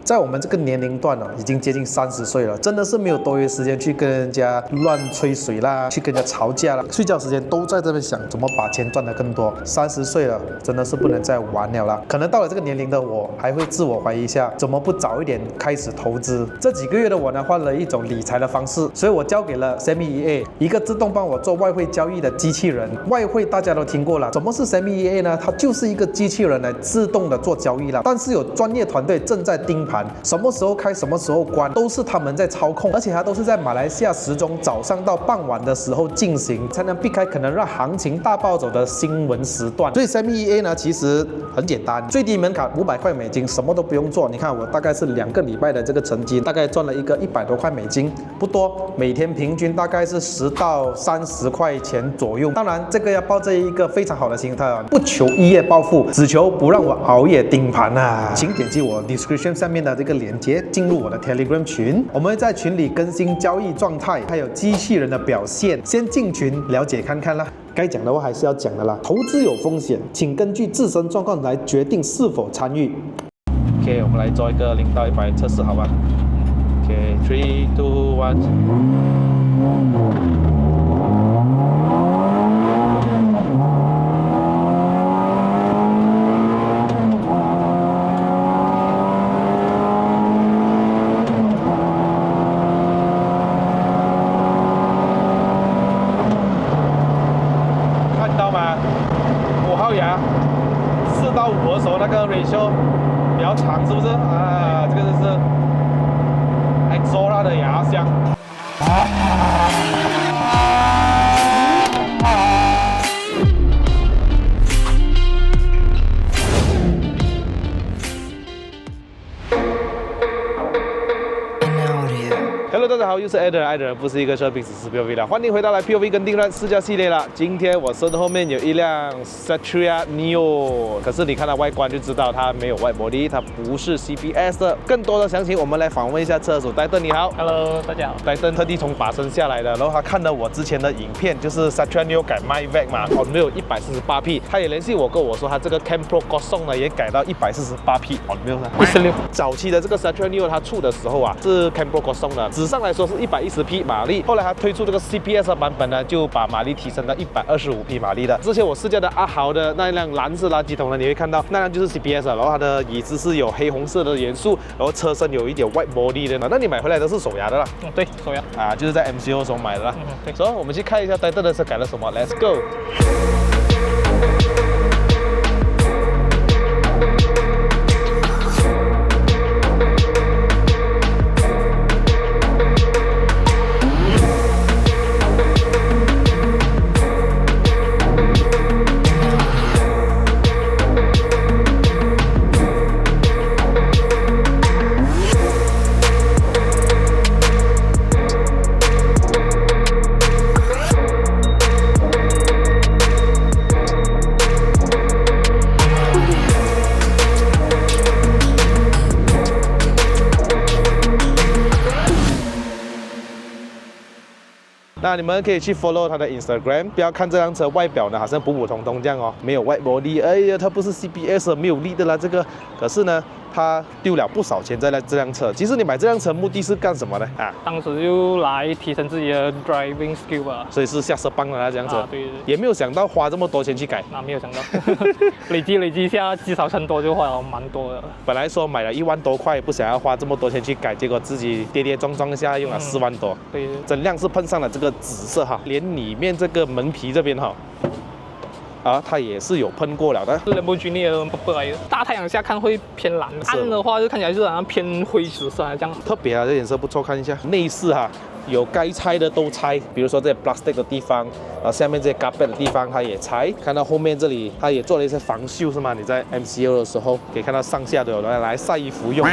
在我们这个年龄段已经接近30岁了，真的是没有多余时间去跟人家乱吹水啦，去跟人家吵架啦，睡觉时间都在这边想怎么把钱赚得更多。30岁了，真的是不能再玩了啦。可能到了这个年龄的我，还会自我怀疑一下，怎么不早一点开始投资？这几个月的我呢，换了一种理财的方式，所以我交给了 SEMI EA 一个自动帮我做外汇交易的机器人。外汇大家都听过了，什么是 SEMI EA 呢？它就是一个机器人来自动的做交易了，但是有专业团队正在盯盘，什么时候开，什么时候关，都是他们在操控，而且它都是在马来西亚时钟早上到傍晚的时候进行，才能避开可能让行情大暴走的新闻时段。所以 SEMI EA 呢，其实很简单，最低门槛500块美金，什么都不用做。你看我大概是2个礼拜的这个成绩，大概赚了一个100多块美金，不多，每天平均大概是10到30块钱左右。当然，这个要抱着一个非常好的心态啊，不求一夜暴富，只求不让我熬夜盯盘啊！请点击我 description 下面的这个链接，进入我的 Telegram 群，我们会在群里更新交易状态，还有机器人的表现，先进群了解看看啦。该讲的话还是要讲的啦，投资有风险，请根据自身状况来决定是否参与。OK， 我们来做一个0到100测试，好吧 ？OK，3、2、1。4到5的时候，那个 ratio 比较长，是不是？啊，这个就是 Exora 的牙箱。Hello， 大家好，又是 Eder， 爱的人不是一个车评，只是 POV 的，欢迎回到来 POV 跟定rank试驾系列了。今天我身后面有一辆 Satria Neo， 可是你看它外观就知道它没有外玻璃，它不是 CBS 的。更多的详情，我们来访问一下车主戴登，你好。Hello， 大家好。戴登特地从巴生下来的，然后他看了我之前的影片，就是 Satria Neo 改 MyVac 嘛，没有 148P， 他也联系我跟我说，他这个 Cam Pro Gosong 呢也改到 148P， 没有146。早期的这个 Satria Neo 它出的时候啊，是 Cam Pro Gosong 的，纸上来说是110匹马力，后来它推出这个 CBS 的版本呢，就把马力提升到125匹马力的。之前我试驾的阿豪的那一辆蓝色垃圾桶呢，你会看到那辆就是 CBS， 然后它的椅子是有黑红色的元素，然后车身有一点 white body 的。那你买回来都是手牙的啦？对，手牙啊，就是在 MCO 的时候买的啦。对，所以我们去看一下戴登的车改了什么 ，Let's go。那你们可以去 follow 它的 Instagram， 不要看这辆车外表呢好像普普通通这样哦，没有外玻璃，哎呀，它不是 CBS， 没有力的啦这个。可是呢，它丢了不少钱在这辆车。其实你买这辆车目的是干什么呢？啊，当时就来提升自己的 driving skill 吧。所以是下车棒的那这辆车。对。也没有想到花这么多钱去改。没有想到，累积一下，积少成多就花了蛮多的。本来说买了1万多块，不想要花这么多钱去改，结果自己跌跌撞撞一下用了4万多。对。整辆是碰上了这个紫色哈，连里面这个门皮这边哈。它也是有喷过了的。Lamborghini 的不来的，大太阳下看会偏蓝，暗的话就看起来就好像偏灰紫色这样。特别啊，这颜色不错，看一下内饰哈，有该拆的都拆，比如说这些 plastic 的地方，下面这些 carpet 的地方它也拆。看到后面这里，它也做了一些防锈是吗？你在 MCO 的时候可以看到上下都有人来晒衣服用。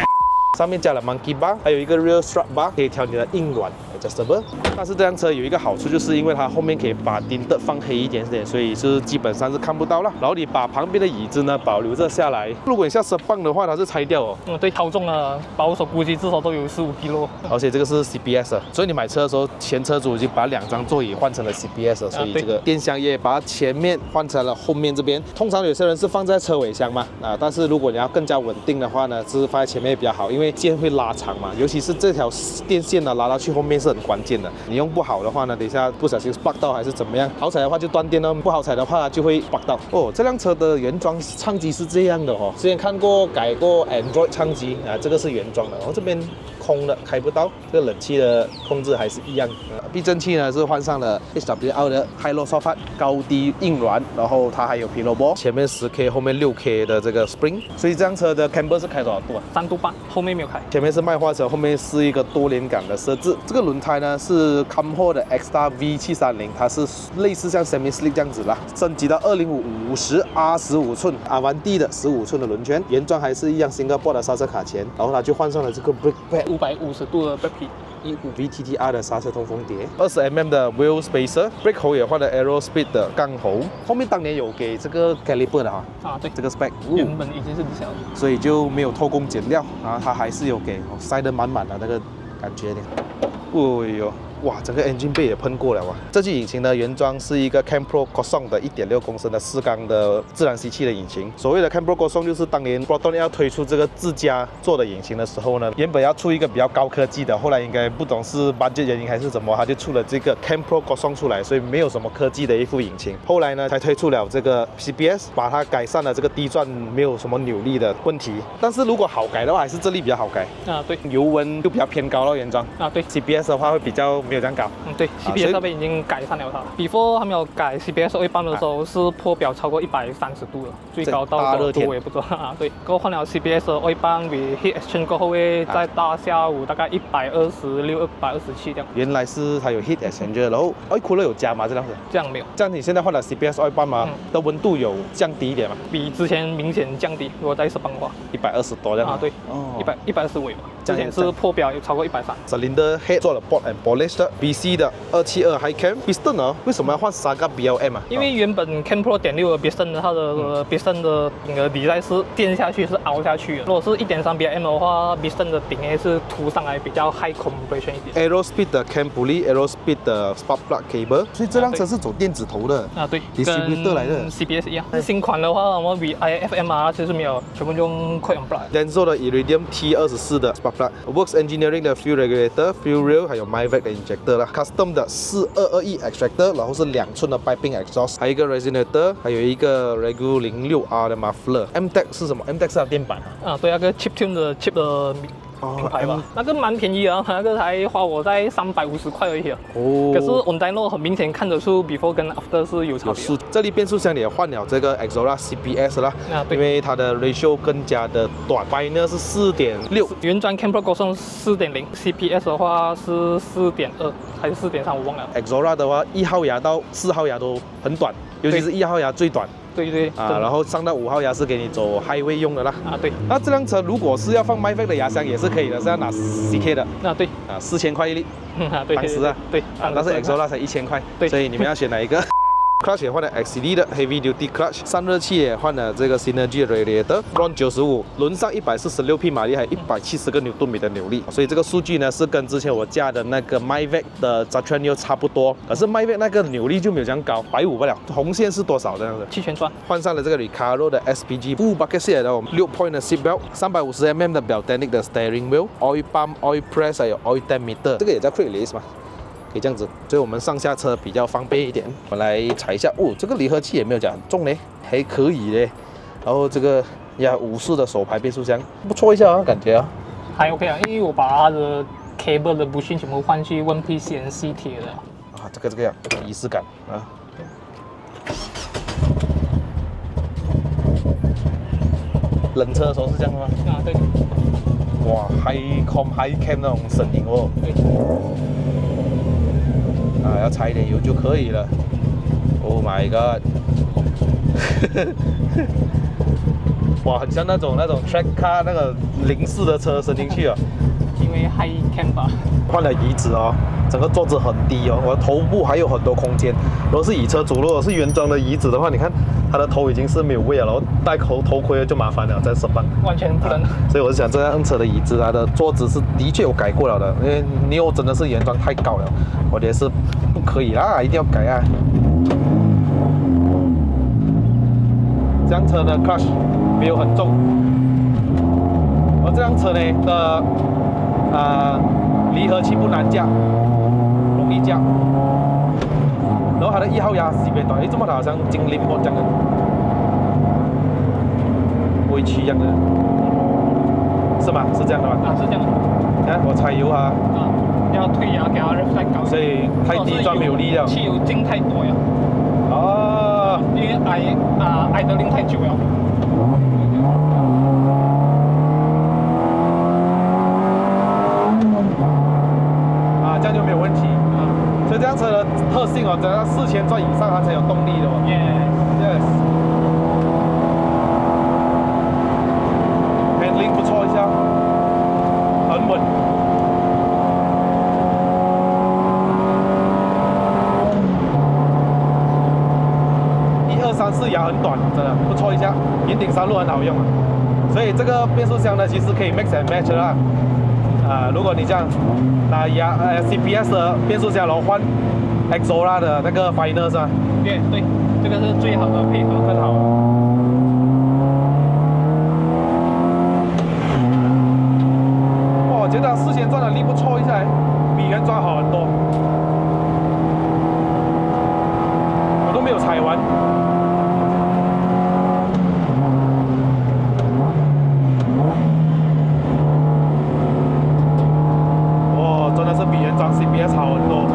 上面加了 monkey bar， 还有一个 rear strap bar， 可以调你的硬软。adjustable。但是这辆车有一个好处，就是因为它后面可以把钉的放黑一点点，所以是基本上是看不到了。然后你把旁边的椅子呢保留着下来。如果你下10磅的话，它是拆掉哦。对，超重了，保守估计至少都有15kg。而且这个是 CBS 的，所以你买车的时候，前车主已经把2张座椅换成了 CBS 了，所以这个电箱也把前面换成了后面这边。通常有些人是放在车尾箱嘛，但是如果你要更加稳定的话呢，是放在前面比较好，因为线会拉长嘛，尤其是这条电线呢拉到去后面是很关键的。你用不好的话呢，等一下不小心 spark 到还是怎么样，好彩的话就断电了，不好彩的话就会 spark 到。哦，这辆车的原装唱机是这样的哦，之前看过改过 Android 唱机这个是原装的，然后这边空的开不到，这个冷气的控制还是一样。避震器呢是换上了 HWL 的 High Low Soft 高低硬软，然后它还有 Pillow Ball， 前面10K 后面6K 的这个 Spring， 所以这辆车的 camber 是开多少度啊？3度半，后面没有开。前面是麦花臣，后面是一个多连杆的设置。这个轮胎呢是 Camho 的 Xstar V730， 它是类似像 Semi Slick 这样子啦，升级到2055 50 R15寸阿凡蒂的15寸的轮圈，原装还是一样 Singapore 的刹车卡钳，然后它就换上了这个 Brake Pad 550度的 brake15 VTTR 的刹車通風碟，20mm 的 wheel spacer，brake 喉也換了 Aerospeed 的鋼喉，後面當年有給這個 caliper 的哈，对，這個 spec，原本已經是小的，所以就沒有偷工減料，然後它還是有給塞得滿滿的那個感覺的。哎呦，哇，整个 engine bay 也喷过了哇！这具引擎呢，原装是一个 Campro Kosong 的1.6公升的4缸的自然吸气的引擎。所谓的 Campro Kosong 就是当年 Proton 要推出这个自家做的引擎的时候呢，原本要出一个比较高科技的，后来应该不懂是 budget 原因还是怎么，他就出了这个 Campro Kosong 出来，所以没有什么科技的一副引擎。后来呢，才推出了这个 CBS， 把它改善了这个低转没有什么扭力的问题。但是如果好改的话，还是这里比较好改。对，油温就比较偏高了，原装。对 CBS 的话会比较没有这样高。对 ，CBS 那边已经改善了它。Before 还没有改 CBS 尾磅的时候，是破表超过130度了，最高到多少度我也不知道啊。对，过后换了 CBS 尾磅与 Heat Exchange 过后会在大下午大概126、127这样。原来是它有 Heat Exchanger， 然后oil cooler 有加吗？这样子？这样没有。这样你现在换了 CBS 尾磅嘛，的温度有降低一点嘛？比之前明显降低。如果在10磅的话，120多这样。对，哦，120尾吧。之前是破表有超过130。Cylinder head 做了 Port and Polish 的 BC 的272 High Cam Piston 呢，为什么要换Saga BLM 啊？因为原本 Campro 1.6的 Piston 它的 Piston 的顶的底带是垫下去是凹下去的。如果是1.3 BLM 的话 ，Piston 的顶也是凸上来，比较 high compression 一点。Aerospeed 的 Cam Pulley，Aerospeed 的 Spark Plug Cable， 所以这辆车是走电子头的。对，跟 Distributor 来的 CBS 一样。新款的话，我们比 IFMR 其实没有，全部用 Coil and Plug。Denso 的 Iridium T24的 Spark Plug。Works Engineering 的 Fuel Regulator、Fuel Rail， 还有 MyVac 的 Injector 啦 ，Custom 的4221 Extractor， 然后是2寸的 Piping Exhaust， 还有一个 Resonator， 还有一个 Regu 06R 的 Muffler。MTEC 是什么 ？MTEC 是它电板对，那个 Chip Tune 的 Chip 的品牌吧，那个蛮便宜啊，那个才花我在350块而已啊。可是 On Dyno 很明显看得出 Before 跟 After 是有差别。这里变速箱也换了这个 Exora CBS 啦，因为它的 ratio 更加的短 ，Pioneer 是4.6，原装 Campro Kosong 4.0，CBS 的话是4.2还是4.3，我忘了。Exora 的话，1号牙到4号牙都很短，尤其是1号牙最短。对然后上到5号牙是给你走 highway 用的啦。对。那这辆车如果是要放 MyVac 的牙箱也是可以的，是要拿 CK 的。对。4000块一粒。对。当时啊。对。但是 Exora 才1000块。对。所以你们要选哪一个？Clutch 也换了 XCD 的 Heavy Duty Clutch， 散热器也换了这个 Synergy Radiator，RON 95， 轮上146匹马力，还有170个牛顿米的扭力，所以这个数据呢是跟之前我驾的那个 MyVac 的 Zatranio 差不多，可是 MyVac 那个扭力就没有这样高，150不了。红线是多少这样子？7000转。换上了这个 Recaro 的 SPG Full Bucket Seat 的6 point 的 Seat Belt，350mm 的 Beltanic 的 Steering Wheel，Oil Pump、Oil Press 还有 Oil Temp Meter， 这个也叫 Quick Release 嘛。可以这样子，所以我们上下车比较方便一点。我们来踩一下，这个离合器也没有讲很重嘞，还可以嘞。然后这个5速的手排变速箱，不错一下啊，感觉啊。还 OK 啊，因为我把它的 cable 的 bushing 全部换去 1P CNC 贴的。这个样仪式感啊。冷车的时候是这样的吗？对。哇 ，high cam 那种声音哦。对。要踩一点油就可以了。Oh my god！ 哇，很像那种track car 那个零式的车伸进去啊。因为 high cam 吧。换了椅子哦，整个桌子很低哦，我的头部还有很多空间。如果是椅车主，如果是原装的椅子的话，你看它的头已经是没有位了，然后戴头盔就麻烦了，在身旁。完全不能。所以我是想，这辆车的椅子，它的桌子是的确有改过了的，因为 Neo 真的是原装太高了，我觉得是不可以啦，一定要改啊。这辆车的 clutch 没有很重，而这辆车呢的离合器不难加，容易加。然后它的1号牙特别短，这么它好像精灵波这样的，微曲一样的，是吗？是这样的吗？啊，是这样的。看我踩油啊，要推压给它再高。所以太低转没有力了。汽油进太多呀。哦，因为挨得令太久了。这样就没有问题啊。所以这辆车的特性哦，只要4000转以上它才有动力的哦。Yes。handling 不错一下，很稳。1、2、3、4牙很短，真的不错一下。岩顶山路很好用啊。所以这个变速箱呢，其实可以 mix and match 啦。如果你这样拿CPS 的变速箱，然后换 Exora 的那个 Final 是吧？对，这个是最好的配合，很好。哇，我觉得4000转的力不错一下，比原装好很多。我都没有踩完。真的是比原装 CBS 好很多。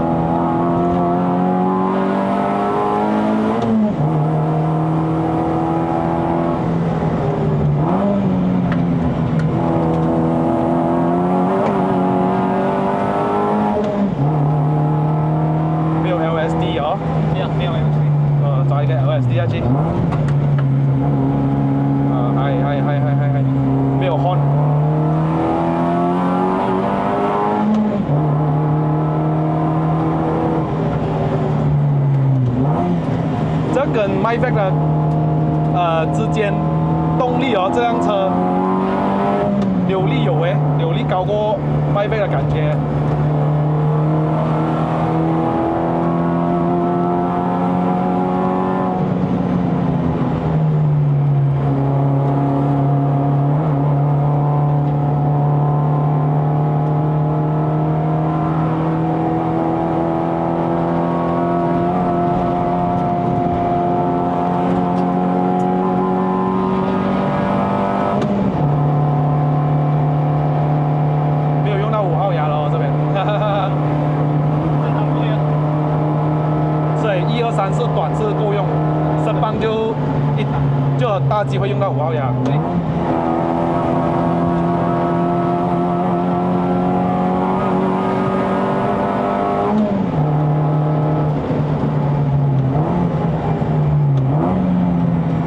没有 LSD 哦？没有 LSD。找一个 LSD 下去。嗨，没有 horn。这跟 Mavic 的之间动力哦，这辆车扭力有扭力高过 Mavic 的感觉。3、4短是够用，深磅就很大机会用到5号牙。对。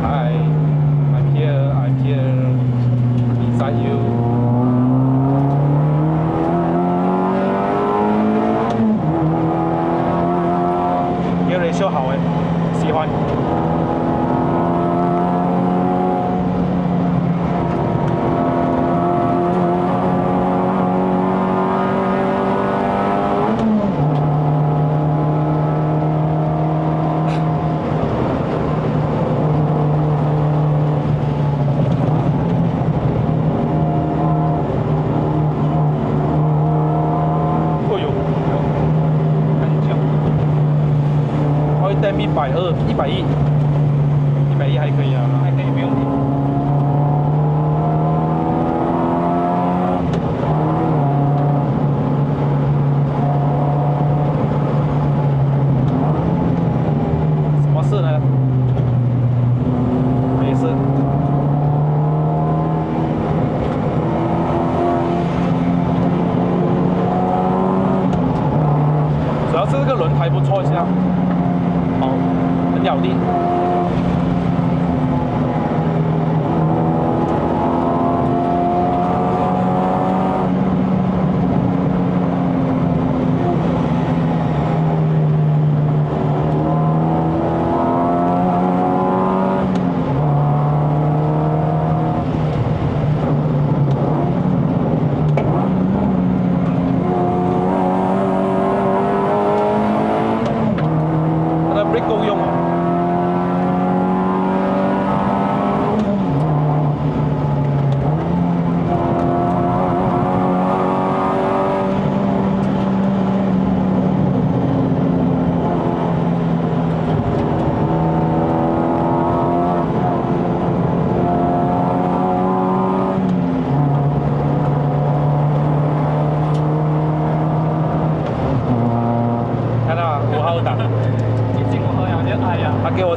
Hi, I'm here beside you. 修好喜欢。120、110还可以啊，还可以没问题。什么事呢？没事。主要是这个轮胎不错一下。很咬地。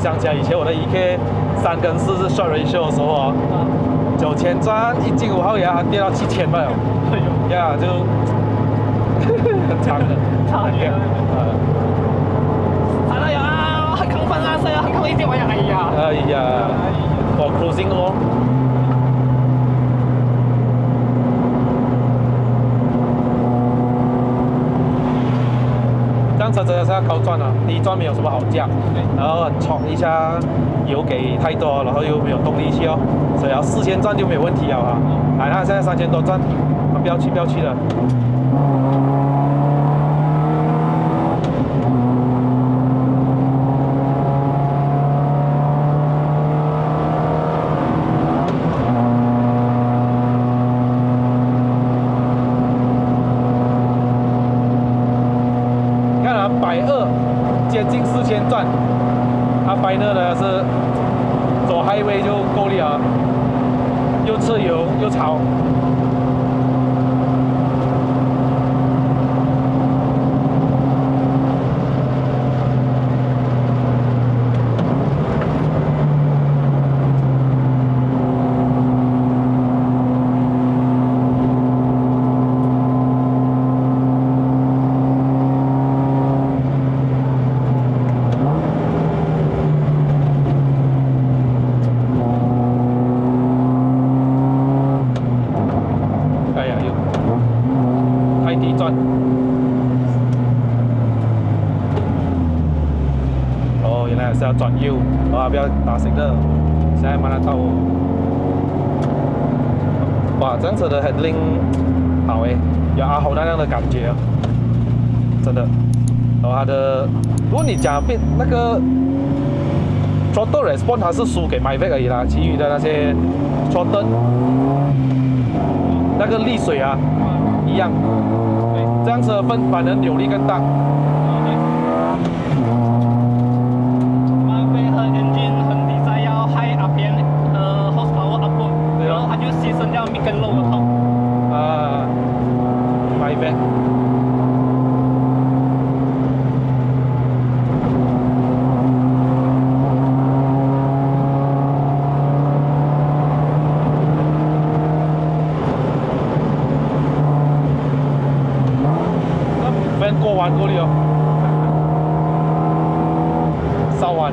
想起来以前我的EK 3跟4是 short ratio 的时候啊，9000转1斤5号也要跌到7000吧，哎呦，呀就很长的，差远了。来了呀，很亢奋啊，是啊，很亢奋一点，哎呀，哎呀，我 cruising 哦。这样车真的是要高转啊，第一转没有什么好降，然后冲一下油给太多，然后又没有动力去哦，所以要4000转就没有问题了啊。来，它现在3000多转，不要去的。接近4000转，它final呢是走 highway 就够力啊，又吃油又潮。哦，原来是要转右，啊，不要打行的，现在慢慢到。哇，这样子的 handling 好诶，有阿豪那样的感觉啊，真的。然后它的，如果你讲那个 throttle response 它是输给 Mavic 而已啦，其余的那些 throttle 那个力水啊一样。这样子的分反而扭力更大。Mavic 和 engine 很design要 high up 边horsepower upload，然后它就牺牲掉 mid 跟 low 的跑。啊 ，Mavic。过弯过去哦，上弯。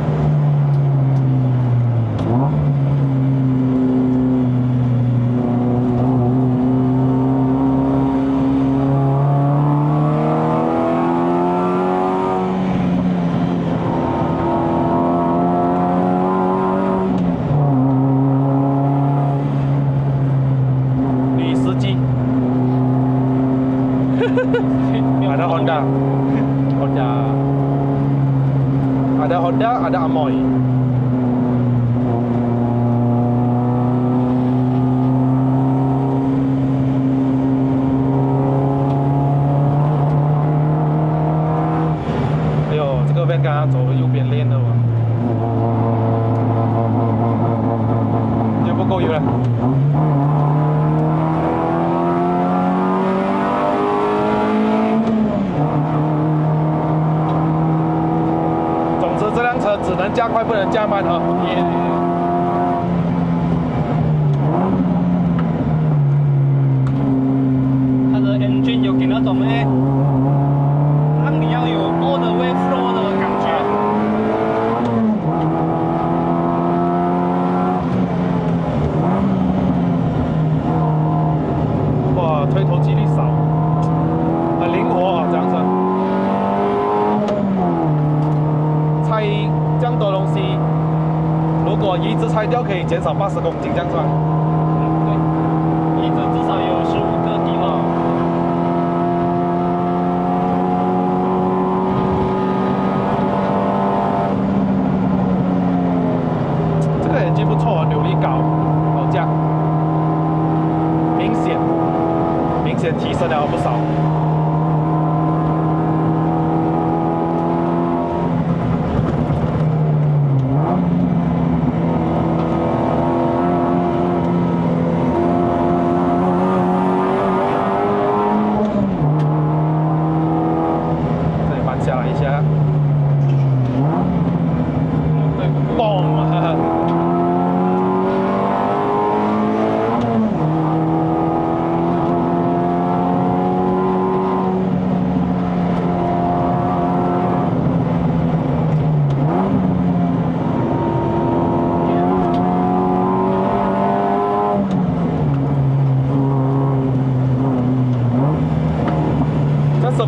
女司机。ada Honda, ada Amoy. Eh呦，这个 van 刚刚走右边链了嘛，就不够油了。这辆车只能加快，不能加慢啊！它的 engine 有给那种让你要有 all the way flow 的感觉。哇，推头几率少，很灵活啊，这样子。拆这样多东西，如果椅子拆掉可以减少80公斤这样算。对，椅子至少有15个底了。这个眼睛不错，扭力高，好降，明显提升了不少。下来一下，对。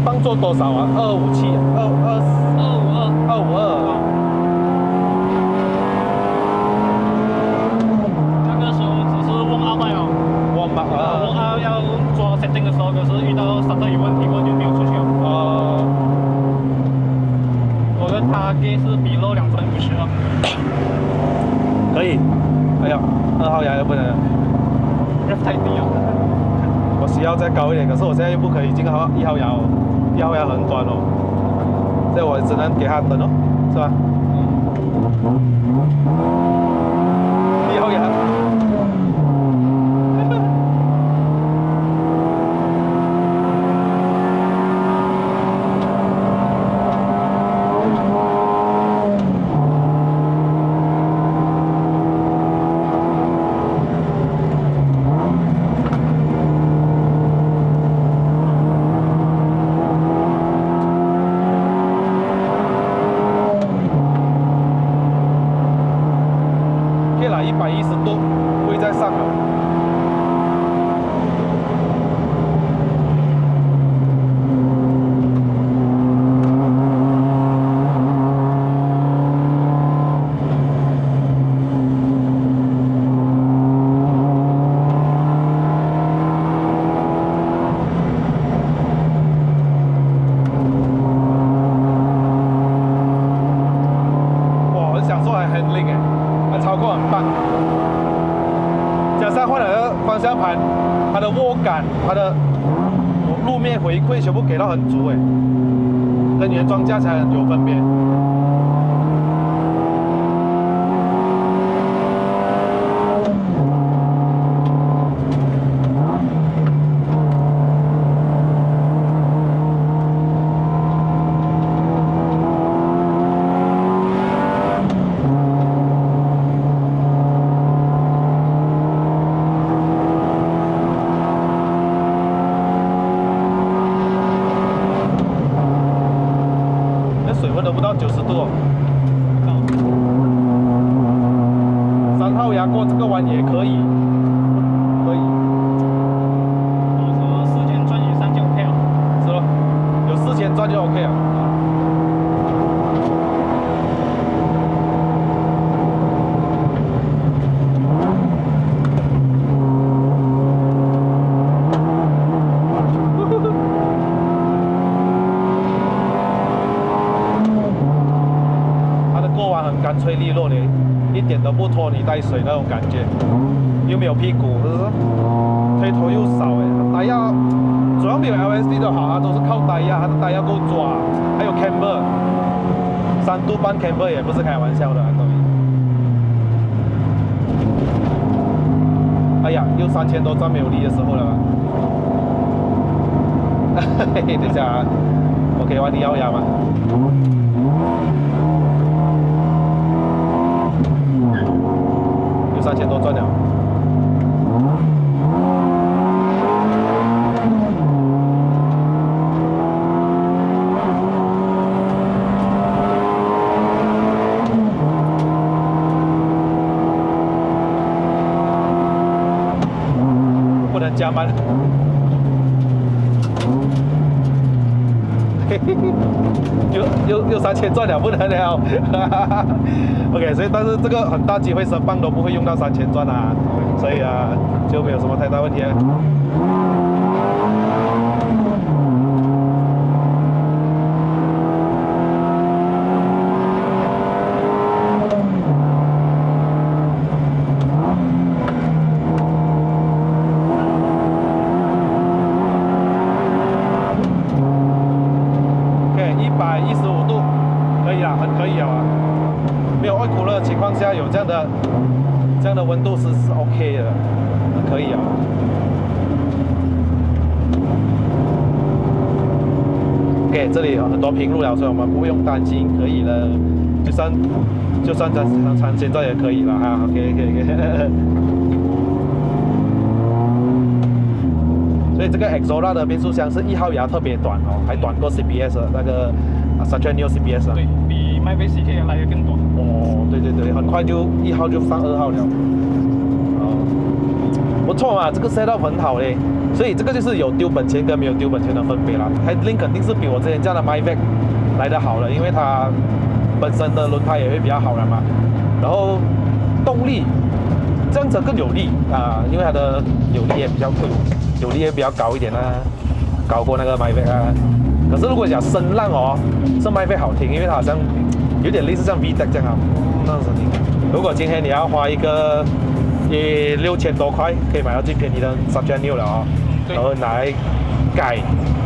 磅做多少啊？257、252。那个时候只是warm up了。warm up 要做 setting 的时候，可是遇到starter有问题，我就没有出去了。我的 target 是below2分50了。可以。哎呀，2号牙又不能 ，ref 太低了。我需要再高一点，可是我现在又不可以进1号牙哦，1号牙很短哦，所以我只能给他等哦，是吧？1号牙。110度，不会再上了。哇，很享受还 handling 哎，还超过很棒。加上换了方向盘，它的握感、它的路面回馈全部给到很足哎，跟原装加起来有分别。水温都不到90度哦。3号牙过这个弯也可以，可以。你说4000转以上就 OK 了。是咯，有4000转就 OK 了。干脆利落的，一点都不拖泥带水那种感觉，又没有屁股，推头又少哎，胎压主要没有 LSD 的好，它都是靠胎压，它的胎压够抓，还有 camber， 3度半 camber 也不是开玩笑的，各位。哎呀，又3000多转没有力的时候了吧？嘿嘿，等一下啊，我可以玩1号牙吗？3000多转了，不能加慢。又3000转了，不能了。OK， 所以但是这个很大机会升棒都不会用到3000转啊，所以啊就没有什么太大问题。115度，可以啦，很可以了啊。没有oil cooler的情况下，有这样的温度是 OK 的，很可以啊。OK， 这里有很多平路了，所以我们不用担心，可以了。就算现在也可以了哈。OK。所以这个 Exora 的变速箱是1号牙特别短哦，还短过 CBS 的那个Sancho Neo CBS 啊。对，比 Mavic CK 来的更短。哦，对，很快就1号就上2号了。不错嘛，这个 setup 很好嘞，所以这个就是有丢本钱跟没有丢本钱的分别啦。Handling 肯定是比我之前这样的 Mavic 来得好了，因为它本身的轮胎也会比较好了嘛，然后动力这样子更有力啊，因为它的扭力也比较有力也比较高一点啊，高过那个 Mavic 啊。可是如果讲声浪哦，是 Mavic 好听，因为它好像有点类似像 VTEC 这样啊，那种声音。如果今天你要花一个6000多块，可以买到最便宜的3.6了哦，然后拿来改，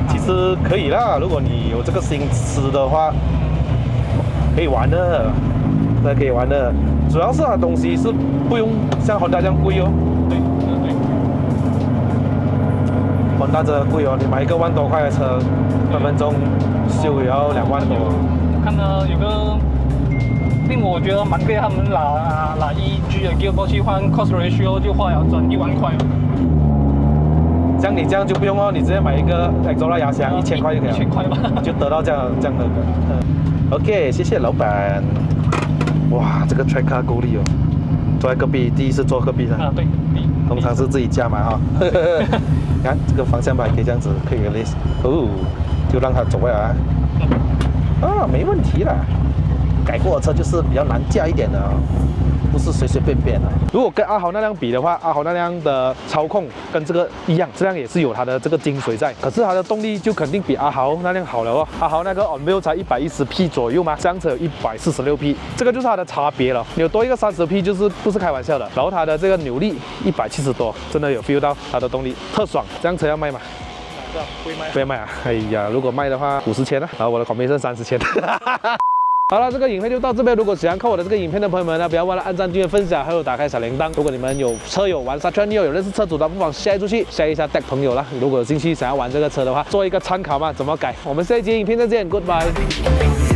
其实可以啦。如果你有这个心思的话，可以玩的，那可以玩的。主要是它东西是不用像Honda这样贵哦。对Honda真的贵哦，你买一个1万多块的车，分分钟修也要2万多。我看到有个。令我觉得蛮贵，他们拿1G 的 gearbox 去换 cost ratio 就花了整1万块。像你这样就不用哦，你直接买一个 Exora 压箱，1000块就可以了。1000块吧，就得到这样的。OK， 谢谢老板。哇，这个 track car 够力哦，坐在隔壁，第一次坐隔壁的。啊，对，通常是自己家买哈。看这个方向盘可以这样子，可以 release， 哦，就让它走啊。啊，没问题啦。改过的车就是比较难驾一点的，不是随随便便的。如果跟阿豪那辆比的话，阿豪那辆的操控跟这个一样，这辆也是有它的这个精髓在，可是它的动力就肯定比阿豪那辆好了哦。阿豪那个 on wheel 才110匹左右嘛，这辆车有146匹，这个就是它的差别了。有多一个30匹就是不是开玩笑的。然后它的这个扭力170多，真的有 feel 到它的动力，特爽。这辆车要卖吗？不要卖啊！哎呀，如果卖的话50千啊，然后我的口碑剩30千。好了，这个影片就到这边。如果喜欢看我的这个影片的朋友们呢，不要忘了按赞、订阅、分享，还有打开小铃铛。如果你们有车友玩Satrian Neo，有认识车主的，不妨 share 出去，share 一下带朋友啦。如果有兴趣想要玩这个车的话，做一个参考嘛，怎么改？我们下一集影片再见 ，Goodbye。